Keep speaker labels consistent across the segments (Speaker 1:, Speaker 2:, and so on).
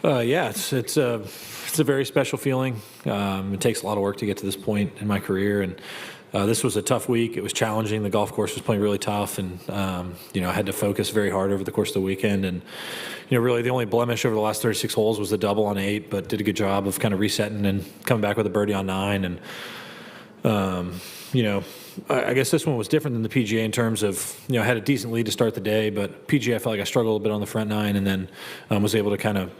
Speaker 1: Yeah, it's a very special feeling. It takes a lot of work to get to this point in my career, and this was a tough week. It was challenging. The golf course was playing really tough, and I had to focus very hard over the course of the weekend. And really the only blemish over the last 36 holes was the double on 8, but did a good job of kind of resetting and coming back with a birdie on 9. And I guess this one was different than the PGA in terms of, I had a decent lead to start the day, but PGA I felt like I struggled a bit on the front 9, and then was able to kind of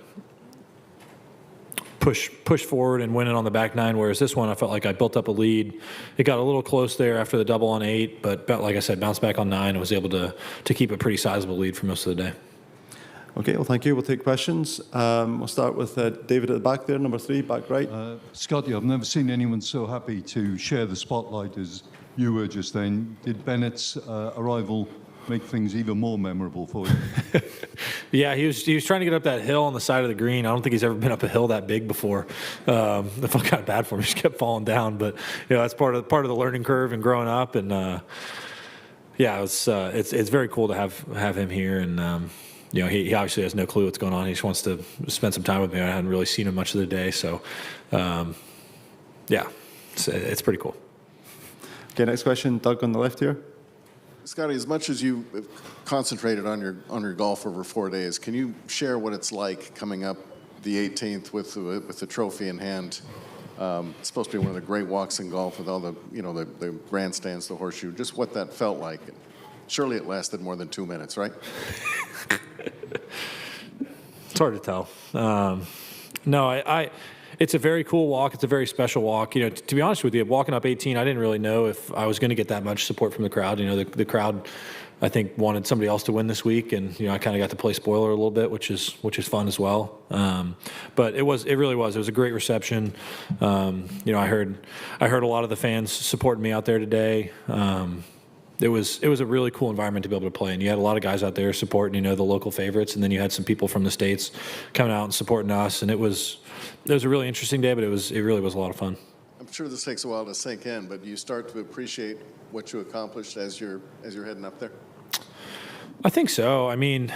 Speaker 1: push forward and win it on the back 9, whereas this one I felt like I built up a lead. It got a little close there after the double on 8, but like I said, bounced back on 9 and was able to keep a pretty sizable lead for most of the day.
Speaker 2: Okay, well, thank you. We'll take questions. We'll start with David at the back there, number 3, back right.
Speaker 3: Scottie, I've never seen anyone so happy to share the spotlight as you were just then. Did Bennett's arrival make things even more memorable for you?
Speaker 1: Yeah, he was trying to get up that hill on the side of the green. I don't think he's ever been up a hill that big before. I felt kind of bad for him. He just kept falling down, but that's part of the learning curve and growing up. And it's very cool to have him here. And he obviously has no clue what's going on. He just wants to spend some time with me. I hadn't really seen him much of the day, so it's pretty cool.
Speaker 2: Okay, next question, Doug on the left here.
Speaker 4: Scottie, as much as you concentrated on your golf over 4 days, can you share what it's like coming up the 18th with the trophy in hand? It's supposed to be one of the great walks in golf with all the grandstands, the horseshoe. Just what that felt like. Surely it lasted more than 2 minutes, right?
Speaker 1: It's hard to tell. It's a very cool walk. It's a very special walk. To be honest with you, walking up 18, I didn't really know if I was going to get that much support from the crowd. The crowd, I think, wanted somebody else to win this week, and I kind of got to play spoiler a little bit, which is fun as well. But it really was. It was a great reception. I heard a lot of the fans supporting me out there today. It was a really cool environment to be able to play, and you had a lot of guys out there supporting, the local favorites, and then you had some people from the States coming out and supporting us, and it was a really interesting day, but it really was a lot of fun.
Speaker 4: I'm sure this takes a while to sink in, but you start to appreciate what you accomplished as you're heading up there?
Speaker 1: I think so. I mean,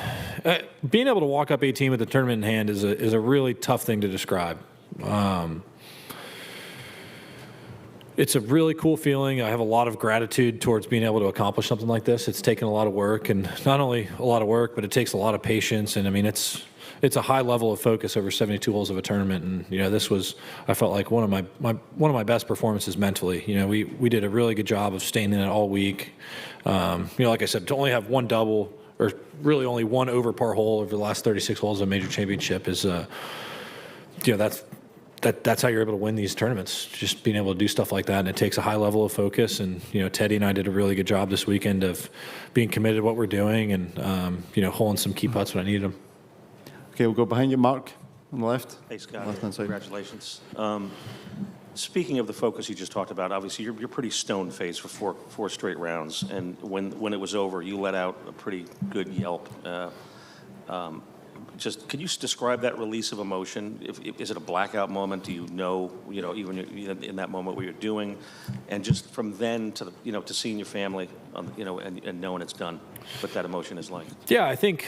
Speaker 1: being able to walk up 18 with the tournament in hand is a really tough thing to describe. It's a really cool feeling. I have a lot of gratitude towards being able to accomplish something like this. It's taken a lot of work, and not only a lot of work, but it takes a lot of patience. And I mean, it's a high level of focus over 72 holes of a tournament. And this was, I felt like one of my best performances mentally. We did a really good job of staying in it all week. Like I said, to only have one double, or really only one over par hole over the last 36 holes of a major championship is, that's how you're able to win these tournaments, just being able to do stuff like that. And it takes a high level of focus. And, Teddy and I did a really good job this weekend of being committed to what we're doing and, holding some key putts when I needed them.
Speaker 2: Okay, we'll go behind you, Mark, on the left.
Speaker 5: Hey, Scott.
Speaker 2: Left-hand side.
Speaker 5: Congratulations. Speaking of the focus you just talked about, obviously you're pretty stone-faced for four straight rounds. And when it was over, you let out a pretty good yelp. Could you describe that release of emotion? Is it a blackout moment? Do you know, even in that moment what you're doing, and just from then to to seeing your family, and knowing it's done, what that emotion is like? Yeah, I think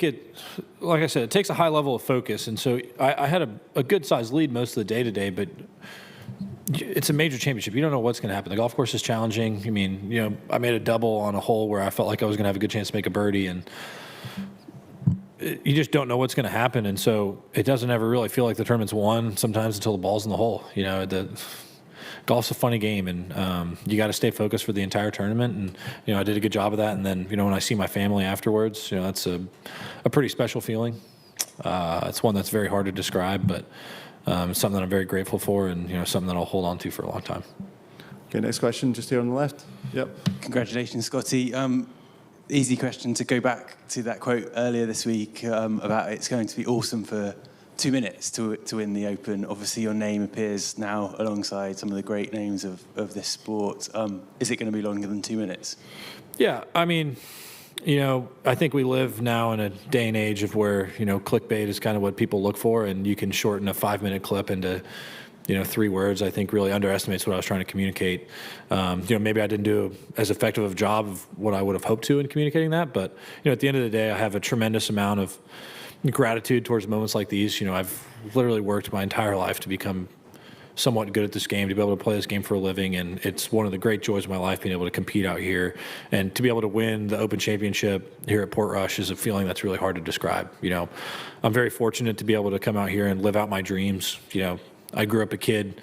Speaker 5: it, like I said, it takes a high level of focus, and so I had a good sized lead most of the day today, but it's a major championship. You don't know what's going to happen. The golf course is challenging. I mean, I made a double on a hole where I felt like I was going to have a good chance to make a birdie, and you just don't know what's going to happen, and so it doesn't ever really feel like the tournament's won sometimes until the ball's in the hole. The golf's a funny game, and you got to stay focused for the entire tournament. And I did a good job of that. And then when I see my family afterwards, that's a pretty special feeling. It's one that's very hard to describe, but it's something that I'm very grateful for, and something that I'll hold on to for a long time.
Speaker 2: Okay, next question, just here on the left. Yep.
Speaker 6: Congratulations, Scottie. Easy question to go back to that quote earlier this week about it's going to be awesome for 2 minutes to win the Open. Obviously, your name appears now alongside some of the great names of this sport. Is it going to be longer than 2 minutes? Yeah, I mean, I think we live now in a day and age of where, clickbait is kind of what people look for, and you can shorten a 5-minute clip into 3 words. I think really underestimates what I was trying to communicate. Maybe I didn't do as effective of a job of what I would have hoped to in communicating that. But, at the end of the day, I have a tremendous amount of
Speaker 1: gratitude towards moments like these. I've literally worked my entire life to become somewhat good at this game, to be able to play this game for a living, and it's one of the great joys of my life being able to compete out here, and to be able to win the Open Championship here at Portrush is a feeling that's really hard to describe. I'm very fortunate to be able to come out here and live out my dreams. I grew up a kid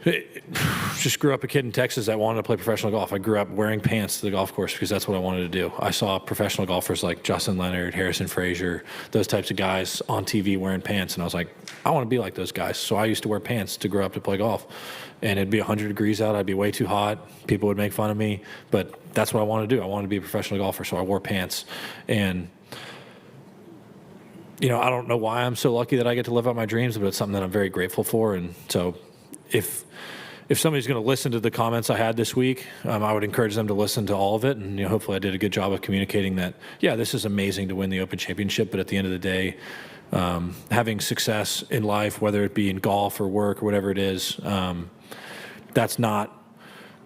Speaker 1: in Texas that wanted to play professional golf. I grew up wearing pants to the golf course because that's what I wanted to do. I saw professional golfers like Justin Leonard, Harrison Frazier, those types of guys on TV wearing pants, and I was like, I want to be like those guys. So I used to wear pants to grow up to play golf, and it'd be 100 degrees out. I'd be way too hot. People would make fun of me, but that's what I wanted to do. I wanted to be a professional golfer, so I wore pants. And I don't know why I'm so lucky that I get to live out my dreams, but it's something that I'm very grateful for. And so if somebody's going to listen to the comments I had this week, I would encourage them to listen to all of it. And hopefully I did a good job of communicating that, yeah, this is amazing to win the Open Championship, but at the end of the day, having success in life, whether it be in golf or work or whatever it is, that's not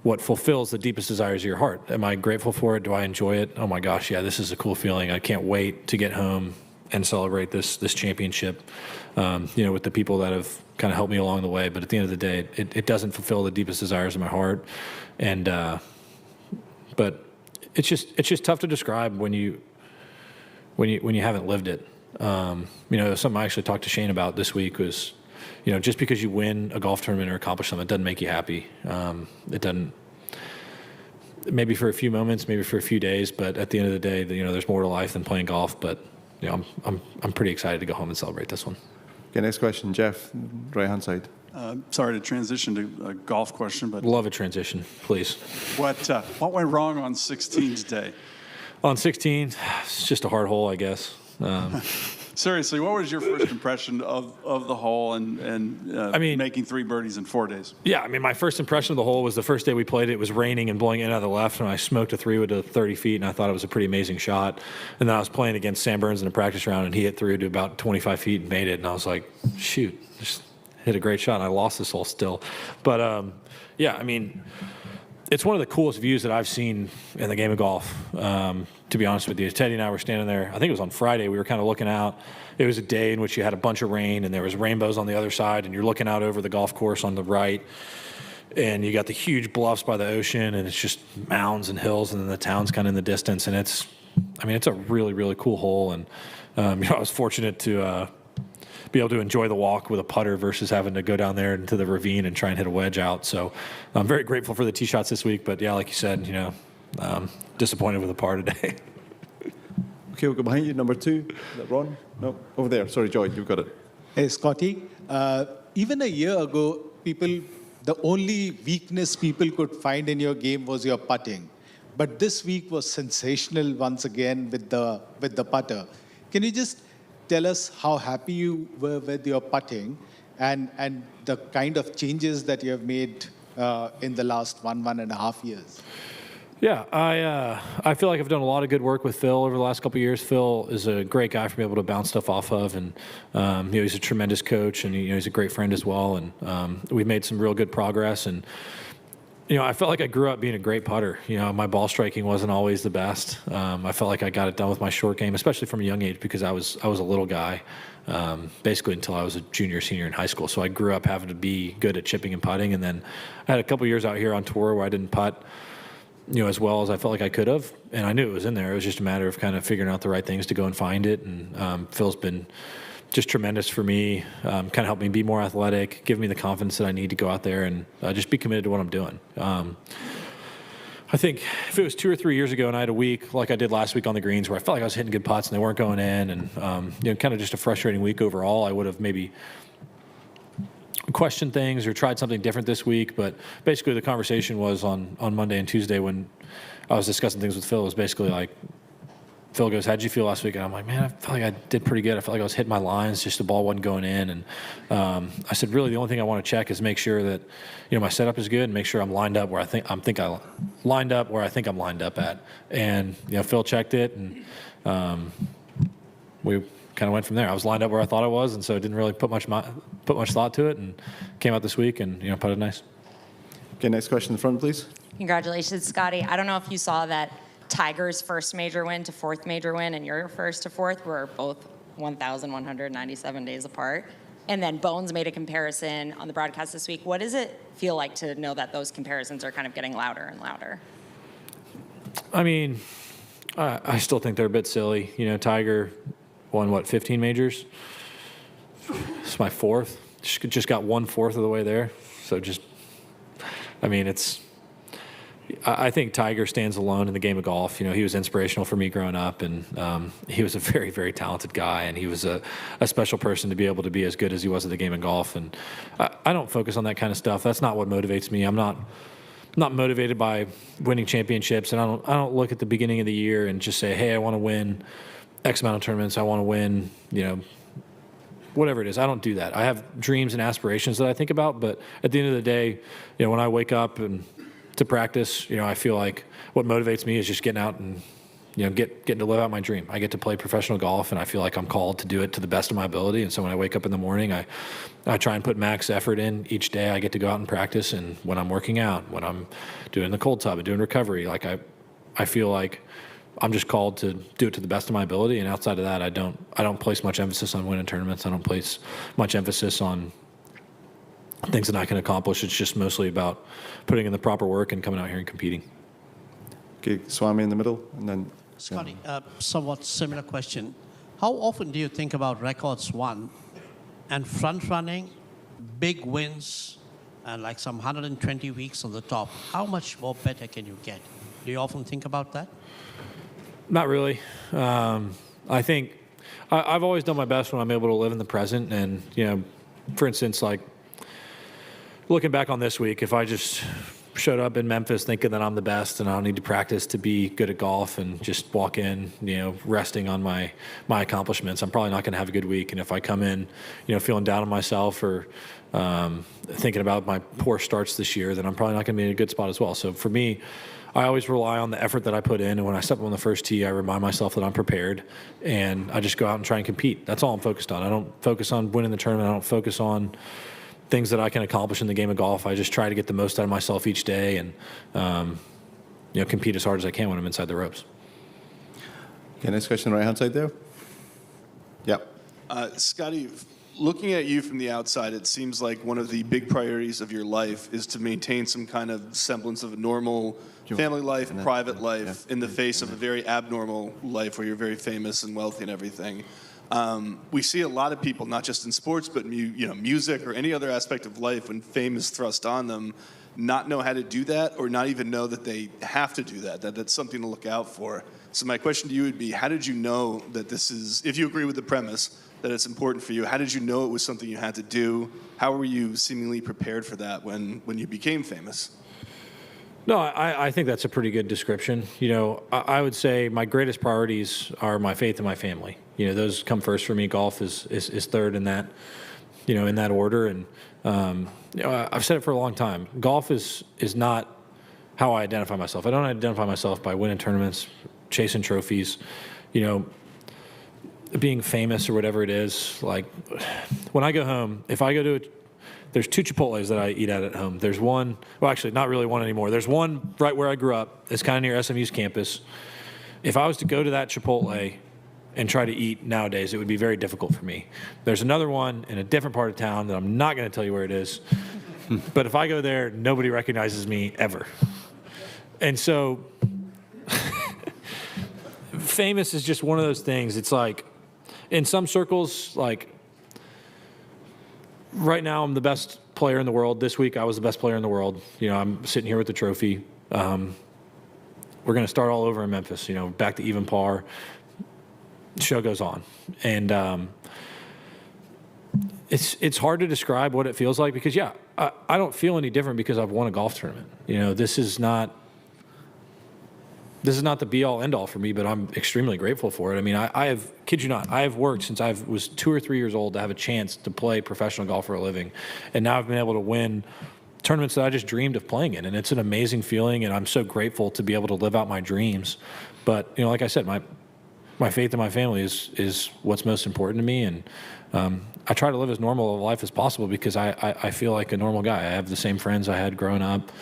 Speaker 1: what fulfills the deepest desires of your heart. Am I grateful for it? Do I enjoy it? Oh my gosh, yeah, this is a cool feeling. I can't wait to get home and celebrate this championship, with the people that have kind of helped me along the way. But at the end of the day, it doesn't fulfill the deepest desires of my heart. And but it's just tough to describe when you haven't lived it. Something I actually talked to Shane about this week was, just because you win a golf tournament or accomplish something, it doesn't make you happy. It doesn't. Maybe for a few moments, maybe for a few days, but at the end of the day, there's more to life than playing golf. But I'm pretty excited to go home and celebrate this one.
Speaker 2: Okay, next question, Jeff, right hand side.
Speaker 7: Sorry to transition to a golf question, but
Speaker 1: Love a transition, please.
Speaker 7: what went wrong on 16 today?
Speaker 1: On 16, it's just a hard hole, I guess.
Speaker 7: Seriously, what was your first impression of the hole and making 3 birdies in 4 days?
Speaker 1: Yeah, my first impression of the hole was the first day we played it. It was raining and blowing in out of the left, and I smoked a 3-wood to 30 feet, and I thought it was a pretty amazing shot. And then I was playing against Sam Burns in a practice round, and he hit through to about 25 feet and made it. And I was like, shoot, just hit a great shot, and I lost this hole still. But, it's one of the coolest views that I've seen in the game of golf, to be honest with you. Teddy and I were standing there. I think it was on Friday. We were kind of looking out. It was a day in which you had a bunch of rain, and there was rainbows on the other side, and you're looking out over the golf course on the right, and you got the huge bluffs by the ocean, and it's just mounds and hills, and then the town's kind of in the distance, and it's a really, really cool hole. And I was fortunate to be able to enjoy the walk with a putter versus having to go down there into the ravine and try and hit a wedge out. So I'm very grateful for the tee shots this week. But yeah, like you said, disappointed with the par today.
Speaker 2: Okay, we'll go behind you, number 2. Is that Ron? No, over there. Sorry, Joy, you've got it.
Speaker 8: Hey, Scottie. Even a year ago, the only weakness people could find in your game was your putting. But this week was sensational once again with the putter. Can you just tell us how happy you were with your putting and the kind of changes that you have made in the last 1.5 years?
Speaker 1: Yeah, I feel like I've done a lot of good work with Phil over the last couple of years. Phil is a great guy for me able to bounce stuff off of, and he's a tremendous coach, and he's a great friend as well. And we've made some real good progress. And I felt like I grew up being a great putter. My ball striking wasn't always the best. I felt like I got it done with my short game, especially from a young age, because I was a little guy, basically until I was a junior, senior in high school. So I grew up having to be good at chipping and putting, and then I had a couple years out here on tour where I didn't putt, as well as I felt like I could have, and I knew it was in there. It was just a matter of kind of figuring out the right things to go and find it. And Phil's been just tremendous for me, kind of helped me be more athletic, give me the confidence that I need to go out there and just be committed to what I'm doing. I think if it was 2 or 3 years ago and I had a week like I did last week on the greens where I felt like I was hitting good putts and they weren't going in, and kind of just a frustrating week overall, I would have maybe questioned things or tried something different this week. But basically the conversation was on Monday and Tuesday when I was discussing things with Phil. It was basically like, Phil goes, how'd you feel last week? And I'm like, man, I felt like I did pretty good. I felt like I was hitting my lines, just the ball wasn't going in. And I said, really, the only thing I want to check is make sure that, my setup is good and make sure I'm lined up where I'm lined up at. And, Phil checked it, and we kind of went from there. I was lined up where I thought I was, and so I didn't really put much thought to it, and came out this week and, putted nice.
Speaker 2: Okay, next question in front, please.
Speaker 9: Congratulations, Scottie. I don't know if you saw that Tiger's first major win to fourth major win and your first to fourth were both 1,197 days apart. And then Bones made a comparison on the broadcast this week. What does it feel like to know that those comparisons are kind of getting louder and louder?
Speaker 1: I mean, I still think they're a bit silly. You know, Tiger won, 15 majors? It's my fourth. Just got 1/4 of the way there. So I think Tiger stands alone in the game of golf. You know, he was inspirational for me growing up, and he was a very, very talented guy, and he was a special person to be able to be as good as he was at the game of golf. And I don't focus on that kind of stuff. That's not what motivates me. I'm not motivated by winning championships, and I don't look at the beginning of the year and just say, hey, I want to win X amount of tournaments. I want to win, whatever it is. I don't do that. I have dreams and aspirations that I think about, but at the end of the day, when I wake up and to practice, I feel like what motivates me is just getting out and, getting to live out my dream. I get to play professional golf, and I feel like I'm called to do it to the best of my ability. And so when I wake up in the morning, I try and put max effort in each day. I get to go out and practice, and when I'm working out, when I'm doing the cold tub and doing recovery, I feel like I'm just called to do it to the best of my ability. And outside of that, I don't place much emphasis on winning tournaments. I don't place much emphasis on things that I can accomplish. It's just mostly about putting in the proper work and coming out here and competing.
Speaker 2: Okay, Swami in the middle, and then
Speaker 10: Scottie, somewhat similar question. How often do you think about records won and front running, big wins, and like some 120 weeks on the top? How much more better can you get? Do you often think about that?
Speaker 1: Not really. I think I've always done my best when I'm able to live in the present. And, for instance, looking back on this week, if I just showed up in Memphis thinking that I'm the best and I don't need to practice to be good at golf and just walk in, resting on my accomplishments, I'm probably not going to have a good week. And if I come in, feeling down on myself or thinking about my poor starts this year, then I'm probably not going to be in a good spot as well. So for me, I always rely on the effort that I put in. And when I step on the first tee, I remind myself that I'm prepared, and I just go out and try and compete. That's all I'm focused on. I don't focus on winning the tournament. I don't focus on things that I can accomplish in the game of golf. I just try to get the most out of myself each day and, compete as hard as I can when I'm inside the ropes.
Speaker 2: Okay, next question, right-hand side there. Yep.
Speaker 11: Scottie, looking at you from the outside, it seems like one of the big priorities of your life is to maintain some kind of semblance of a normal family life, private life, in the face of a very abnormal life where you're very famous and wealthy and everything. We see a lot of people, not just in sports, but music or any other aspect of life, when fame is thrust on them, not know how to do that, or not even know that they have to do that that's something to look out for. So my question to you would be, how did you know that this is, if you agree with the premise, that it's important for you, how did you know it was something you had to do? How were you seemingly prepared for that when you became famous?
Speaker 1: No, I think that's a pretty good description. I would say my greatest priorities are my faith and my family. Those come first for me. Golf is third in that, in that order. And, I've said it for a long time. Golf is not how I identify myself. I don't identify myself by winning tournaments, chasing trophies, being famous or whatever it is. When I go home, if I go to there's 2 Chipotles that I eat at home. There's one, well, actually, not really one anymore. There's one right where I grew up. It's kind of near SMU's campus. If I was to go to that Chipotle and try to eat nowadays, it would be very difficult for me. There's another one in a different part of town that I'm not going to tell you where it is. But if I go there, nobody recognizes me ever. And so famous is just one of those things. It's like, in some circles, right now, I'm the best player in the world. This week, I was the best player in the world. I'm sitting here with the trophy. We're going to start all over in Memphis, back to even par. The show goes on. And it's hard to describe what it feels like because, I don't feel any different because I've won a golf tournament. This is not the be-all, end-all for me, but I'm extremely grateful for it. I mean, I have, kid you not, I have worked since I was 2 or 3 years old to have a chance to play professional golf for a living. And now I've been able to win tournaments that I just dreamed of playing in. And it's an amazing feeling, and I'm so grateful to be able to live out my dreams. But, like I said, my faith in my family is what's most important to me. And I try to live as normal a life as possible because I feel like a normal guy. I have the same friends I had growing up.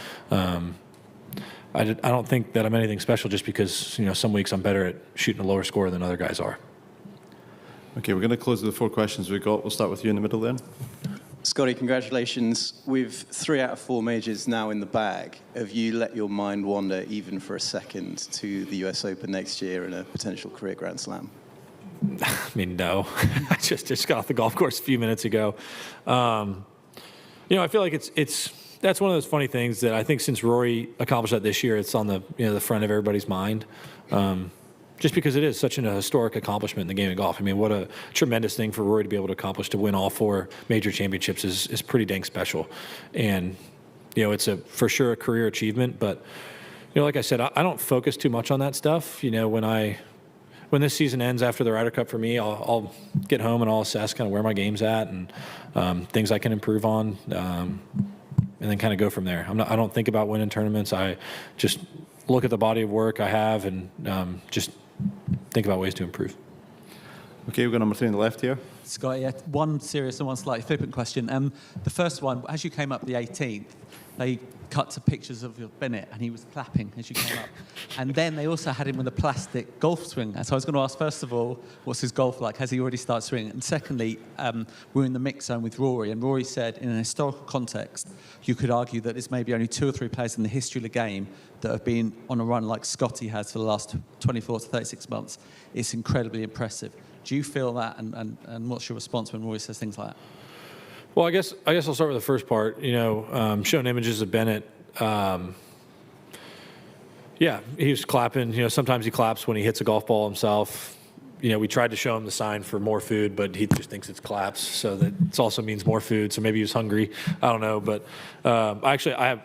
Speaker 1: I don't think that I'm anything special just because, some weeks I'm better at shooting a lower score than other guys are.
Speaker 2: Okay, we're going to close with the 4 questions we've got. We'll start with you in the middle then.
Speaker 12: Scottie, congratulations. With 3 out of 4 majors now in the bag, have you let your mind wander even for a second to the US Open next year and a potential career Grand Slam?
Speaker 1: I mean, no. I just got off the golf course a few minutes ago. I feel like that's one of those funny things that I think since Rory accomplished that this year, it's on the front of everybody's mind. Just because it is such an historic accomplishment in the game of golf. I mean, what a tremendous thing for Rory to be able to accomplish, to win all 4 major championships is pretty dang special. And, it's for sure a career achievement. But, like I said, I don't focus too much on that stuff. When this season ends after the Ryder Cup for me, I'll get home and I'll assess kind of where my game's at and things I can improve on, and then kind of go from there. I don't think about winning tournaments. I just look at the body of work I have and just think about ways to improve.
Speaker 2: Okay, we've got number 3 on the left here.
Speaker 13: Scottie, one serious and one slightly flippant question. The first one, as you came up the 18th, they cut to pictures of your Bennett and he was clapping as you came up. And then they also had him with a plastic golf swing. And so I was going to ask, first of all, what's his golf like? Has he already started swinging? And secondly, we're in the mix zone with Rory, and Rory said in an historical context, you could argue that there's maybe only 2 or 3 players in the history of the game that have been on a run like Scottie has for the last 24 to 36 months. It's incredibly impressive. Do you feel that, and what's your response when Rory says things like that?
Speaker 1: Well, I guess I'll start with the first part. Showing images of Bennett. Yeah, he was clapping. Sometimes he claps when he hits a golf ball himself. We tried to show him the sign for more food, but he just thinks it's claps. So that it also means more food. So maybe he was hungry. I don't know. But I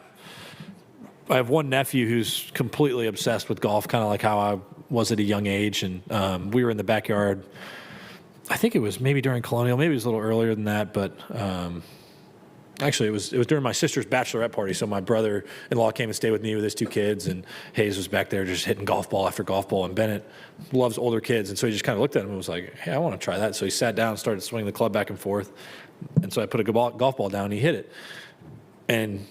Speaker 1: have one nephew who's completely obsessed with golf, kind of like how I was at a young age. And we were in the backyard. I think it was maybe during Colonial, maybe it was a little earlier than that, but actually it was during my sister's bachelorette party. So my brother-in-law came and stayed with me with his 2 kids, and Hayes was back there just hitting golf ball after golf ball, and Bennett loves older kids, and so he just kind of looked at him and was like, hey, I want to try that. So he sat down and started swinging the club back and forth, and so I put a golf ball down and he hit it. And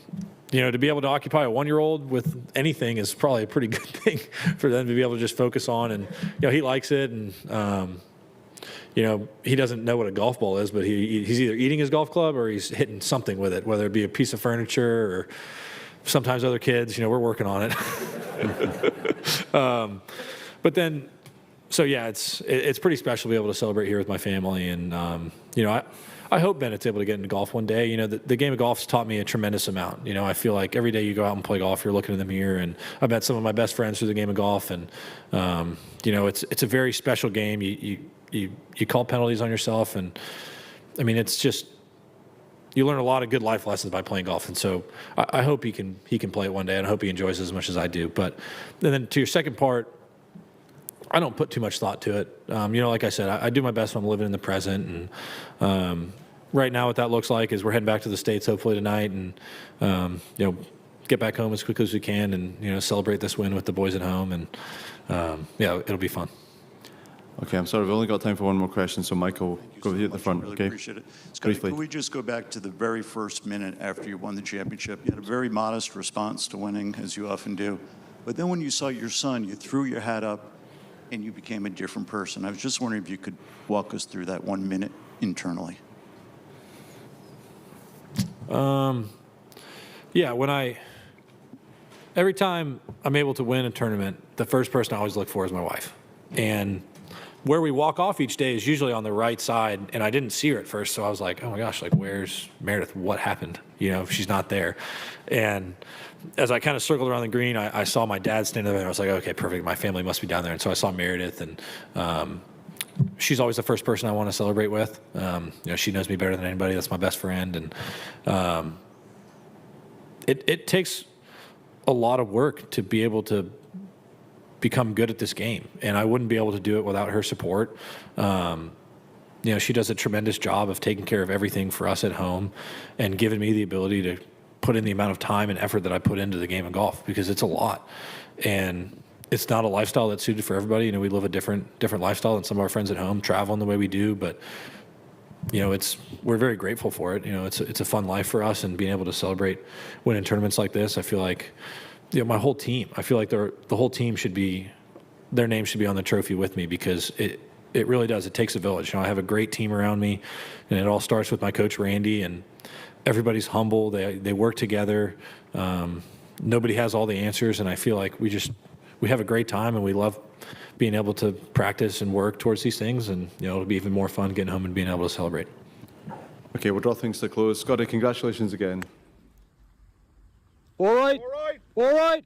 Speaker 1: to be able to occupy a 1-year-old with anything is probably a pretty good thing for them to be able to just focus on, and he likes it, and he doesn't know what a golf ball is, but he's either eating his golf club or he's hitting something with it, whether it be a piece of furniture or sometimes other kids. We're working on it. But then, so yeah, it's pretty special to be able to celebrate here with my family. And, I hope Bennett's able to get into golf one day. The game of golf's taught me a tremendous amount. I feel like every day you go out and play golf, you're looking in the mirror, and I've met some of my best friends through the game of golf. And, it's a very special game. You call penalties on yourself, and I mean, it's just, you learn a lot of good life lessons by playing golf. And so I hope he can play it one day, and I hope he enjoys it as much as I do. But and then to your second part, I don't put too much thought to it. Like I said, I do my best when I'm living in the present. And right now what that looks like is we're heading back to the States hopefully tonight, and get back home as quickly as we can, and celebrate this win with the boys at home. And it'll be fun.
Speaker 2: Okay, I'm sorry, we've only got time for one more question, so Michael, go with you at the front.
Speaker 14: Really
Speaker 2: okay,
Speaker 14: appreciate it. Scottie,
Speaker 2: briefly.
Speaker 14: could we just go back to the very first minute after you won the championship? You had a very modest response to winning, as you often do. But then when you saw your son, you threw your hat up and you became a different person. I was just wondering if you could walk us through that 1 minute internally.
Speaker 1: Yeah, every time I'm able to win a tournament, the first person I always look for is my wife. And where we walk off each day is usually on the right side, and I didn't see her at first, so I was like, oh my gosh, where's Meredith? What happened? She's not there. And as I kind of circled around the green, I saw my dad standing there, and I was like, okay, perfect, my family must be down there. And so I saw Meredith, and she's always the first person I want to celebrate with. She knows me better than anybody. That's my best friend. And it takes a lot of work to be able to become good at this game, and I wouldn't be able to do it without her support. She does a tremendous job of taking care of everything for us at home and giving me the ability to put in the amount of time and effort that I put into the game of golf, because it's a lot, and it's not a lifestyle that's suited for everybody. We live a different lifestyle than some of our friends at home, traveling the way we do, but we're very grateful for it. It's a fun life for us, and being able to celebrate winning tournaments like this, I feel like my whole team. I feel like the whole team their name should be on the trophy with me, because it really does. It takes a village. I have a great team around me, and it all starts with my coach, Randy, and everybody's humble. They work together. Nobody has all the answers, and I feel like we have a great time, and we love being able to practice and work towards these things, and it'll be even more fun getting home and being able to celebrate.
Speaker 2: Okay, we'll draw things to a close. Scottie, congratulations again.
Speaker 15: All right. All right.